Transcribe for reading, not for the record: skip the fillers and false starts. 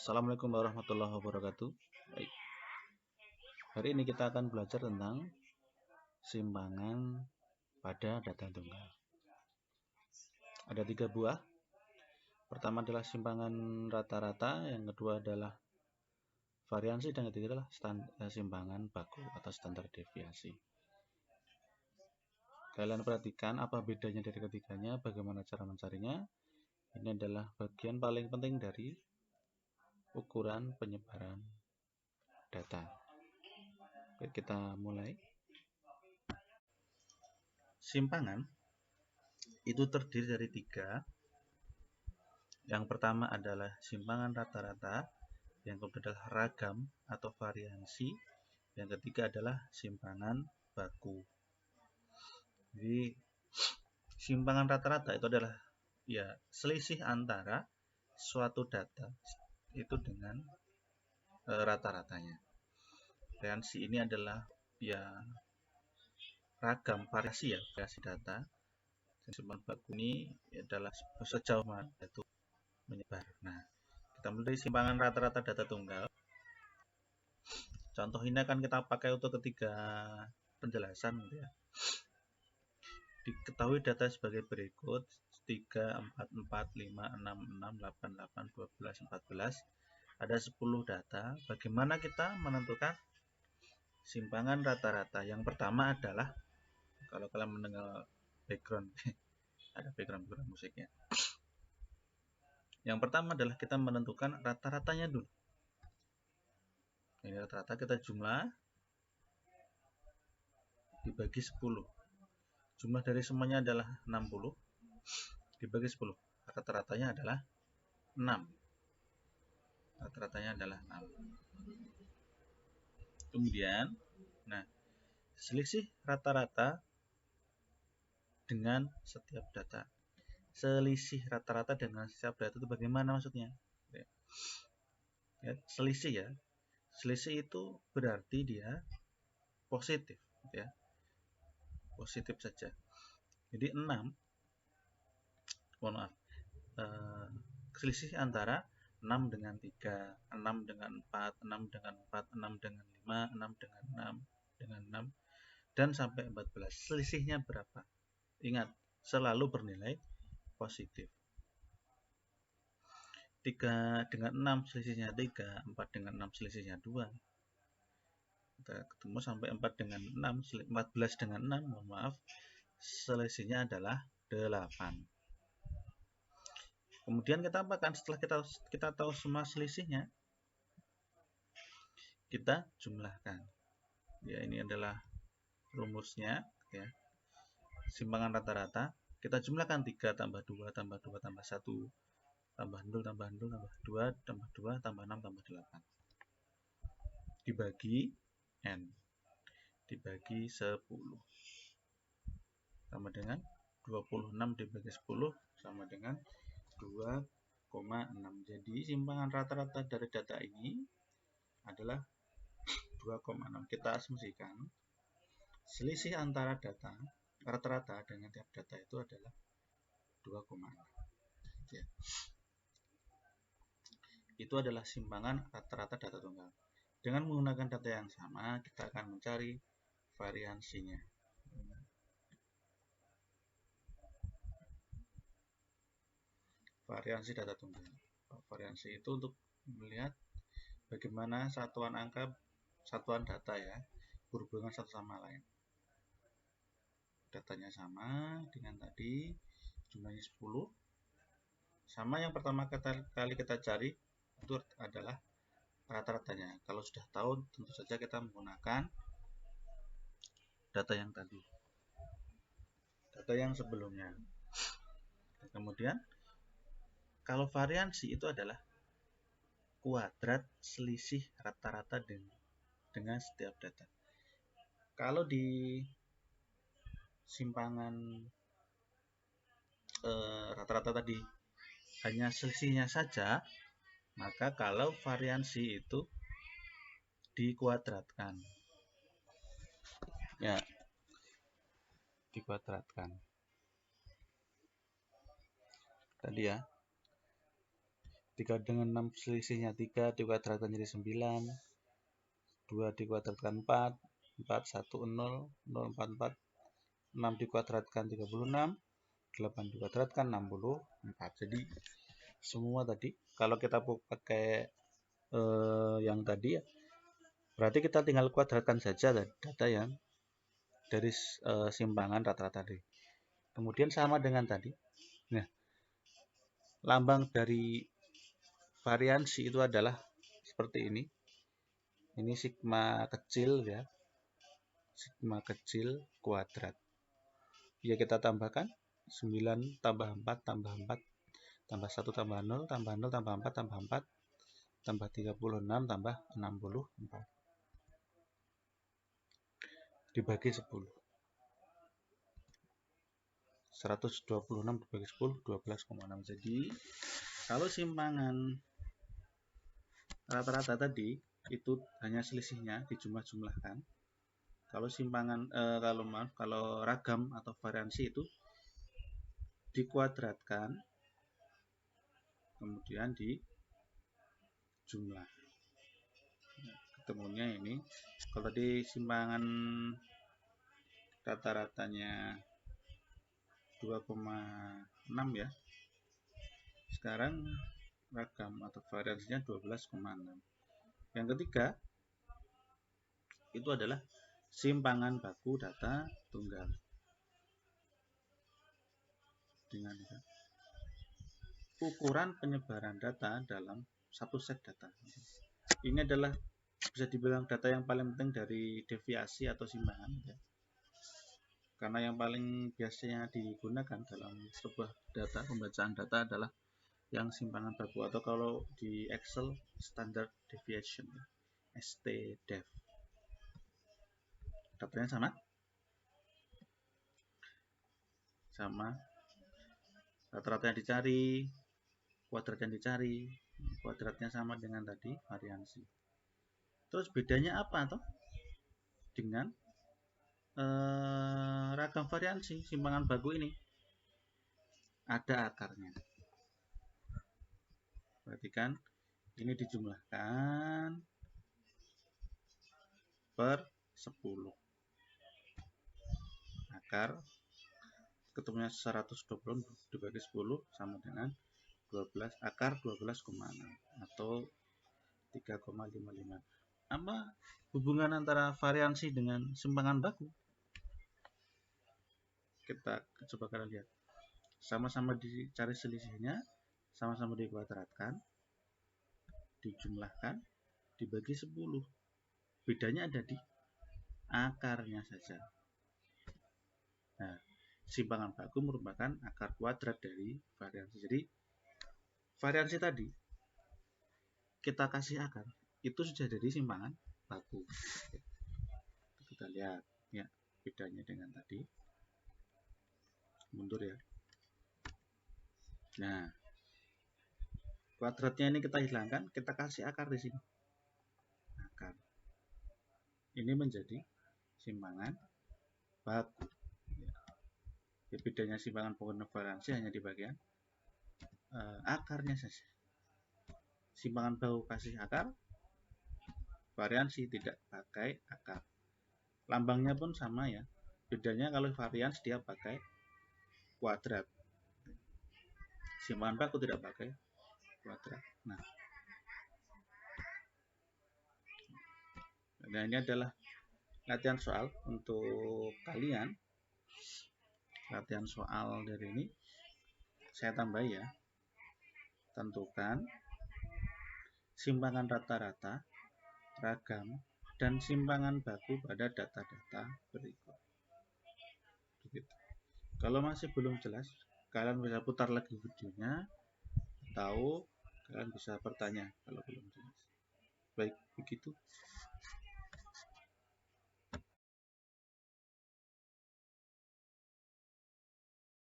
Assalamualaikum warahmatullahi wabarakatuh. Baik. Hari ini kita akan belajar tentang simpangan pada data tunggal. Ada 3 buah. Pertama adalah simpangan rata-rata, yang kedua adalah variansi, dan ketiga adalah simpangan baku atau standar deviasi. Kalian perhatikan apa bedanya dari ketiganya, bagaimana cara mencarinya. Ini adalah bagian paling penting dari ukuran penyebaran data. Oke, kita mulai. Simpangan itu terdiri dari 3. Yang pertama adalah simpangan rata-rata, yang kedua adalah ragam atau variansi, yang ketiga adalah simpangan baku. Jadi simpangan rata-rata itu adalah selisih antara suatu data itu dengan rata-ratanya. Variansi ini adalah ragam, variasi data. Simpangan baku ini adalah sejauh mana itu menyebar. Nah, kita mulai simpangan rata-rata data tunggal. Contoh ini akan kita pakai untuk ketiga penjelasan, Diketahui data sebagai berikut: 3, 4, 4, 5, 6, 6, 8, 8, 12, 14. Ada 10 data. Bagaimana kita menentukan simpangan rata-rata? Yang pertama adalah, kalau kalian mendengar background ada background musiknya. Yang pertama adalah kita menentukan rata-ratanya dulu. Ini rata-rata kita jumlah dibagi 10. Jumlah dari semuanya adalah 60 dibagi 10. Rata-ratanya adalah 6. Rata-ratanya adalah 6. Kemudian, selisih rata-rata dengan setiap data. Selisih rata-rata dengan setiap data itu bagaimana maksudnya? Selisih Selisih itu berarti dia positif, Positif saja. Jadi 6, selisih antara 6 dengan 3, 6 dengan 4, 6 dengan 4, 6 dengan 5, 6 dengan 6, dengan 6, dan sampai 14. Selisihnya berapa? Ingat, selalu bernilai positif. 3 dengan 6 selisihnya 3, 4 dengan 6 selisihnya 2. Kita ketemu sampai 4 dengan 6, 14 dengan 6, selisihnya adalah 8. Kemudian kita apakan? Setelah kita tahu semua selisihnya, kita jumlahkan. Ini adalah rumusnya, Simpangan rata-rata kita jumlahkan 3 tambah 2 tambah 2 tambah 1 tambah 0 tambah 0 tambah 2 tambah 2 tambah 6 tambah 8 dibagi N dibagi 10 sama dengan 26 dibagi 10 sama dengan 2,6. Jadi simpangan rata-rata dari data ini adalah 2,6. Kita asumsikan selisih antara data rata-rata dengan tiap data itu adalah 2,6. Itu adalah simpangan rata-rata data tunggal. Dengan menggunakan data yang sama, kita akan mencari variansinya. Variansi data tunggal. Variansi itu untuk melihat bagaimana satuan data berhubungan satu sama lain. Datanya sama dengan tadi, jumlahnya 10. Sama yang pertama kali kita cari itu adalah rata-ratanya. Kalau sudah tahu, tentu saja kita menggunakan data yang tadi, data yang sebelumnya. Kemudian, kalau variansi itu adalah kuadrat selisih rata-rata dengan setiap data. Kalau di simpangan rata-rata tadi hanya selisihnya saja, maka kalau variansi itu dikuadratkan, dikuadratkan tadi 3 dengan 6 selisihnya 3, dikuadratkan jadi 9, 2 dikuadratkan 4, 4, 1, 0, 0, 4, 4, 6 dikuadratkan 36, 8 dikuadratkan 64. Jadi semua tadi, kalau kita pakai yang tadi ya, berarti kita tinggal kuadratkan saja data yang dari simpangan rata-rata tadi. Kemudian sama dengan tadi. Nah, lambang dari variansi itu adalah seperti ini. Ini sigma kecil ya. Sigma kecil kuadrat. Ya kita tambahkan 9 tambah 4 tambah 4 tambah 1 tambah 0 tambah 0 tambah 4 tambah 4 tambah 36 tambah 64 dibagi 10. 126 dibagi 10 12,6. Jadi kalau simpangan rata-rata tadi itu hanya selisihnya dijumlah-jumlahkan. Kalau simpangan kalau ragam atau variansi itu dikuadratkan kemudian dijumlah. Ketemunya ini kalau tadi simpangan rata-ratanya 2,6 ya. Sekarang ragam atau variansinya 12,6. Yang ketiga itu adalah simpangan baku data tunggal. Dengan ukuran penyebaran data dalam satu set data. Ini adalah bisa dibilang data yang paling penting dari deviasi atau simpangan ya. Karena yang paling biasanya digunakan dalam sebuah data, pembacaan data adalah yang simpangan baku atau kalau di Excel standard deviation STDEV. Datanya sama rata-rata yang dicari, kuadrat yang dicari, kuadratnya sama dengan tadi variansi. Terus bedanya apa toh dengan ragam variansi simpangan baku ini? Ada akarnya. Perhatikan ini dijumlahkan per 10. Akar ketemunya 120 dibagi 10 sama dengan 12, akar 12,6 atau 3,55. Apa hubungan antara variansi dengan simpangan baku? Kita coba kalian lihat. Sama-sama dicari selisihnya, sama-sama dikuadratkan, dijumlahkan, dibagi 10. Bedanya ada di akarnya saja. Nah, simpangan baku merupakan akar kuadrat dari variansi. Jadi variansi tadi kita kasih akar itu sudah dari simpangan baku. Kita lihat ya bedanya dengan tadi. Mundur ya. Nah, kuadratnya ini kita hilangkan, kita kasih akar di sini. Akar. Ini menjadi simpangan baku. Ya, bedanya simpangan baku dan variansi hanya di bagian akarnya saja. Simpangan baku kasih akar, variansi tidak pakai akar. Lambangnya pun sama ya. Bedanya kalau variansi dia pakai kuadrat. Simpangan baku tidak pakai kuadrat. Nah, ini adalah latihan soal untuk kalian. Latihan soal dari ini saya tambah ya. Tentukan simpangan rata-rata, ragam, dan simpangan baku pada data-data berikut. Begitu. Kalau masih belum jelas, kalian bisa putar lagi videonya, atau kalian bisa bertanya kalau belum jelas. Baik, begitu.